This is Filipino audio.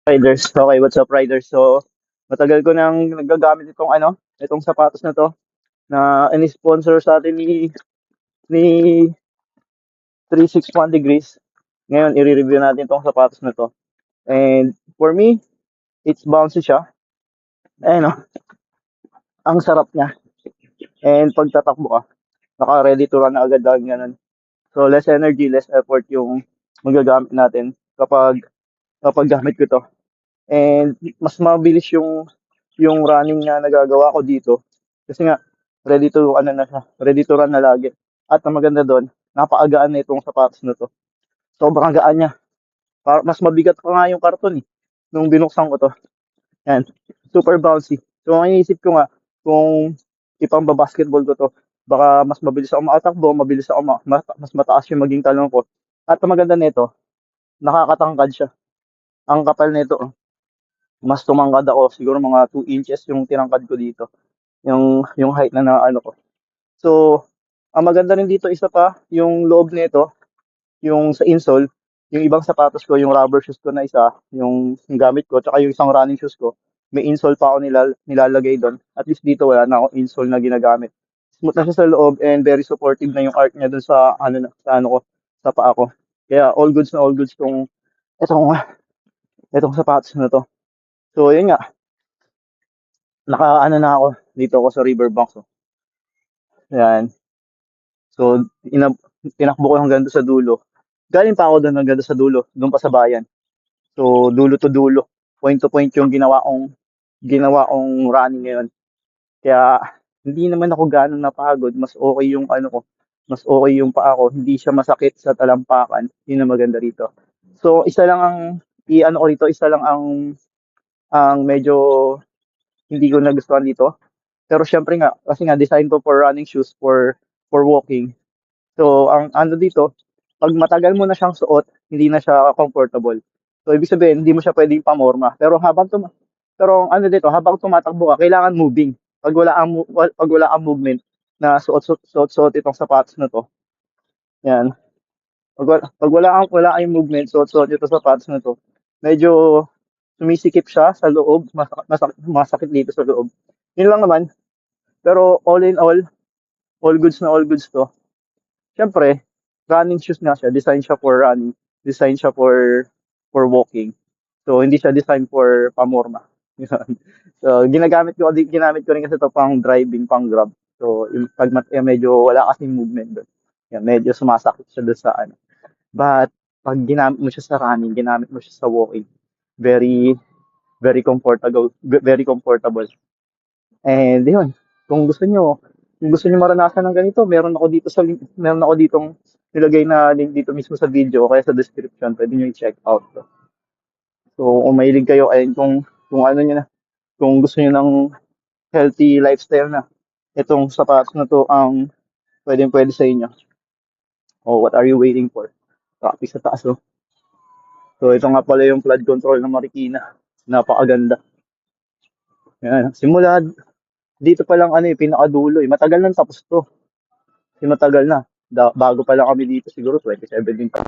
Riders. Okay, what's up, riders? So, matagal ko nang nagagamit itong sapatos na to na ini-sponsor sa atin ni 361 Degrees. Ngayon, i-review natin itong sapatos na to. And for me, it's bouncy siya. Ayun, no? Ang sarap niya. And pag tatakbo ka, naka-ready to run na agad lang ganun. So, less energy, less effort yung magagamit natin kapag gamit ko to. And mas mabilis yung running na nagagawa ko dito. Kasi nga, ready to run na lagi. At ang maganda doon, napakagaan na itong sapatos na to. Sobrang gaan niya. Mas mabigat pa nga yung karton nung binuksan ko to. Yan, super bouncy. So, ang iniisip ko nga, kung ipang-basketball ko to, baka mas mabilis ako makatakbo, mabilis ako, mas mataas yung maging talon ko. At ang maganda nito, nakakatangkad siya. Ang kapal nito, mas tumangkad ako, siguro mga 2 inches yung tinangkad ko dito. Yung height na ano ko. So, ang maganda rin dito isa pa, yung loob nito, yung sa insole, yung ibang sapatos ko, yung rubber shoes ko na isa, yung gamit ko, tsaka yung isang running shoes ko, may insole pa ako nilalagay doon. At least dito wala na akong insole na ginagamit. Smooth na siya sa loob and very supportive na yung arc niya doon sa paa ko. Kaya all goods itong, itong sapatos na to. So, yun nga, nakaano na ako, dito ako sa Riverbanks. Oh. Yan. So, tinakbo ko hanggang doon sa dulo. Galing pa ako doon hanggang doon sa dulo, doon pa sa bayan. So, dulo to dulo. Point to point yung ginawa kong running ngayon. Kaya, hindi naman ako ganong napagod. Mas okay yung ano ko. Mas okay yung paa ko. Hindi siya masakit sa talampakan. Yun ang maganda rito. So, isa lang ang, i-ano ko rito, isa lang ang medyo hindi ko nagustuhan dito. Pero syempre nga, kasi nga design to for running shoes, for walking. So, ang ano dito, pag matagal mo na siyang suot, hindi na siya comfortable. So, ibig sabihin, hindi mo siya pwedeng pamorma. Pero ang ano dito, habang tumatakbo ka, kailangan moving. Pag wala kang movement na suot itong sapatos na to. Yan. Pag wala kang movement, suot itong sapatos na to. Medyo sumisikip siya sa loob, masakit dito sa loob. Yun lang naman. Pero all in all goods na all goods to. Siyempre, running shoes nga siya, design siya for running, design siya for walking. So hindi siya design for pamorma. Yun. So ginamit ko rin kasi ito pang driving, pang grab. So yung medyo wala kasing movement doon. Yan, medyo sumasakit siya doon sa ano. But pag ginamit mo siya sa running, ginamit mo siya sa walking, very very comfortable. And yun, kung gusto niyo maranasan ng ganito, meron ako ditong nilagay na link dito mismo sa video o kaya sa description, pwede niyo i-check out to. So, kung mahilig kayo, ayun, kung ano niyo na, kung gusto niyo ng healthy lifestyle na, itong sapatos na to ang pwedeng-pwede sa inyo. Oh, what are you waiting for? Traffic sa taas, oh. So, ito nga pala yung flood control ng Marikina. Napakaganda. Yan. Simula dito pa lang pinakadulo eh. Matagal nang tapos to. Kasi matagal na. Bago pa lang kami dito siguro 2017 pa.